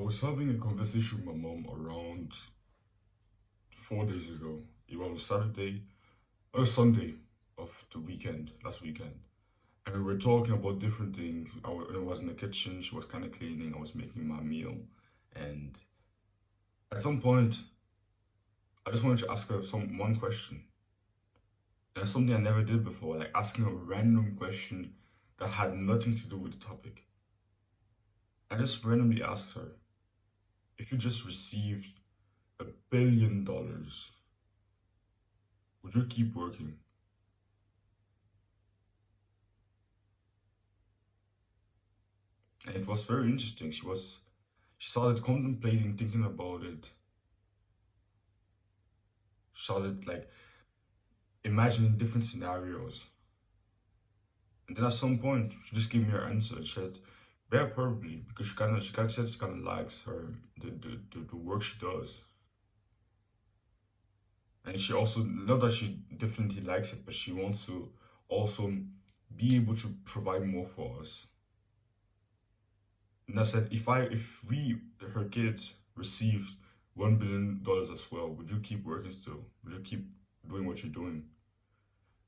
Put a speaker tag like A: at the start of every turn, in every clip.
A: was having a conversation with my mom around 4 days ago. It was a Saturday, a Sunday of the weekend, last weekend. And we were talking about different things. I was in the kitchen, she was kind of cleaning, I was making my meal. And at some point, I just wanted to ask her one question. And it's something I never did before, like asking a random question that had nothing to do with the topic. I just randomly asked her, if you just received $1 billion, would you keep working? And it was very interesting. She started contemplating, thinking about it. She started like imagining different scenarios. And then at some point, she just gave me her answer. She said, "Yeah, probably," because she kind of said she kind of likes her the work she does, and she also not that she definitely likes it, but she wants to also be able to provide more for us. And I said, if we, her kids, received $1 billion as well, would you keep working still? Would you keep doing what you're doing?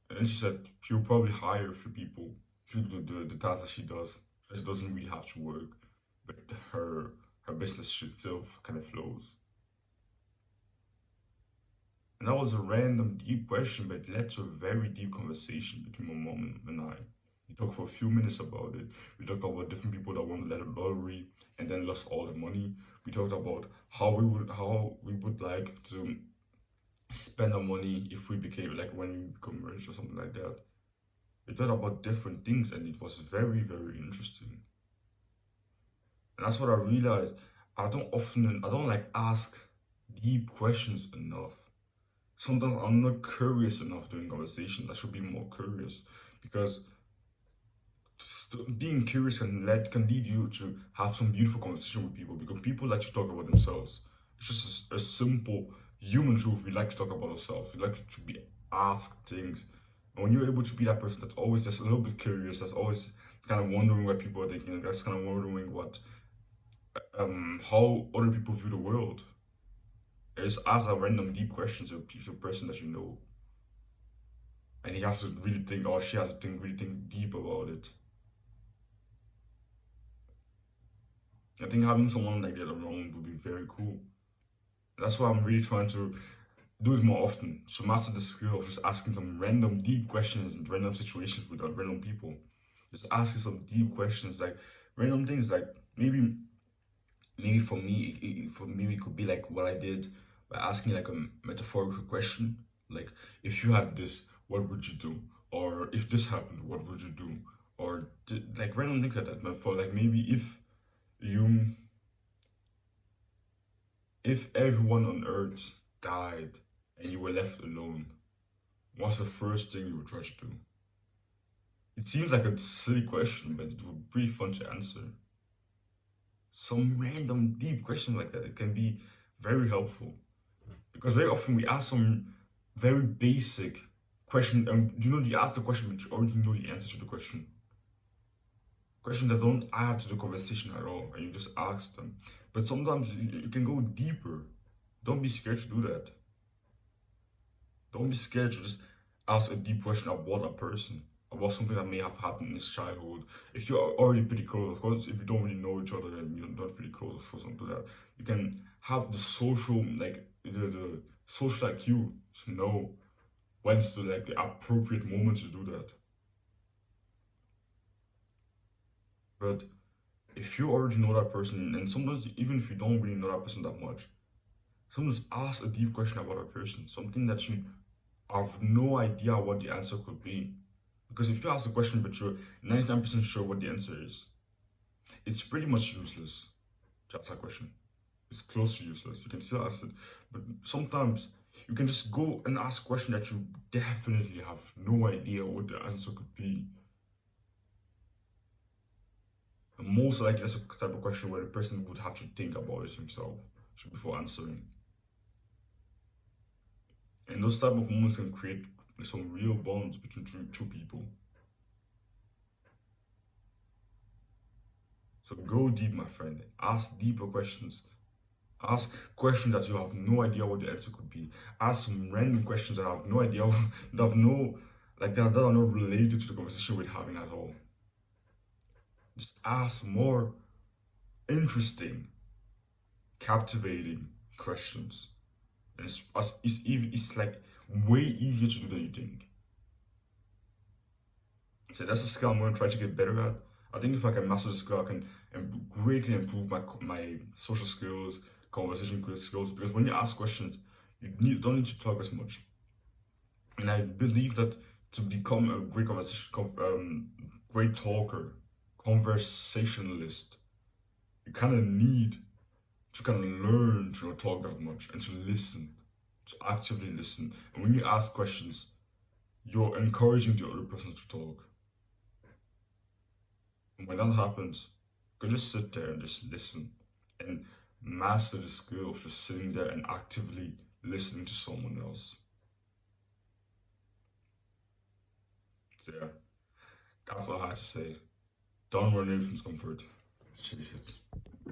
A: And then she said she will probably hire a few people to do the tasks that she does. She doesn't really have to work, but her business should still kind of flows. And that was a random deep question, but it led to a very deep conversation between my mom and I. We talked for a few minutes about it. We talked about different people that won the lottery and then lost all the money. We talked about how we would like to spend our money if we became like when we become rich or something like that. We talked about different things and it was very, very interesting. And that's what I realized. I don't like ask deep questions enough. Sometimes I'm not curious enough during conversation. I should be more curious because being curious can lead you to have some beautiful conversation with people because people like to talk about themselves. It's just a simple human truth. We like to talk about ourselves. We like to be asked things. And when you're able to be that person that's always just a little bit curious, that's always kind of wondering what people are thinking, that's kind of wondering what how other people view the world. Just ask a random deep question to a person that you know, and he has to really think, or she has to think, really think deep about it. I think having someone like that around would be very cool. That's why I'm really trying to do it more often to master the skill of just asking some random deep questions in random situations with random people. Just asking some deep questions, like random things, like maybe for me it could be like what I did by asking like a metaphorical question, like if you had this, what would you do? Or if this happened, what would you do? Or like random things like that. But for like maybe you if everyone on Earth died and you were left alone, what's the first thing you would try to do? It seems like a silly question, but it would be pretty fun to answer. Some random deep question like that, it can be very helpful. Because very often we ask some very basic question, you ask the question, but you already know the answer to the question. Questions that don't add to the conversation at all, and you just ask them. But sometimes you can go deeper. Don't be scared to do that. Don't be scared to just ask a deep question about a person, about something that may have happened in his childhood. If you're already pretty close, of course, if you don't really know each other and you're not really close, for something to that, you can have the social, like the social IQ to know when's the like the appropriate moment to do that. But if you already know that person, and sometimes even if you don't really know that person that much, sometimes ask a deep question about a person, something that you have no idea what the answer could be. Because if you ask a question but you're 99% sure what the answer is, it's pretty much useless to ask that question. It's close to useless. You can still ask it, but sometimes you can just go and ask a question that you definitely have no idea what the answer could be. And most likely that's a type of question where the person would have to think about it himself before answering. And those type of moments can create some real bonds between two people. So go deep, my friend. Ask deeper questions. Ask questions that you have no idea what the answer could be. Ask some random questions that have no idea, that have no, like that are not related to the conversation we're having at all. Just ask more interesting, captivating questions. And it's like way easier to do than you think. So that's a skill I'm going to try to get better at. I think if I can master the skill, I can greatly improve my social skills, conversation skills. Because when you ask questions, don't need to talk as much. And I believe that to become a great great talker, conversationalist, you kind of need to kind of learn to not talk that much and to listen, to actively listen. And when you ask questions, you're encouraging the other person to talk. And when that happens, you can just sit there and just listen and master the skill of just sitting there and actively listening to someone else. So yeah, that's all I have to say. Don't run away from discomfort. Chase it.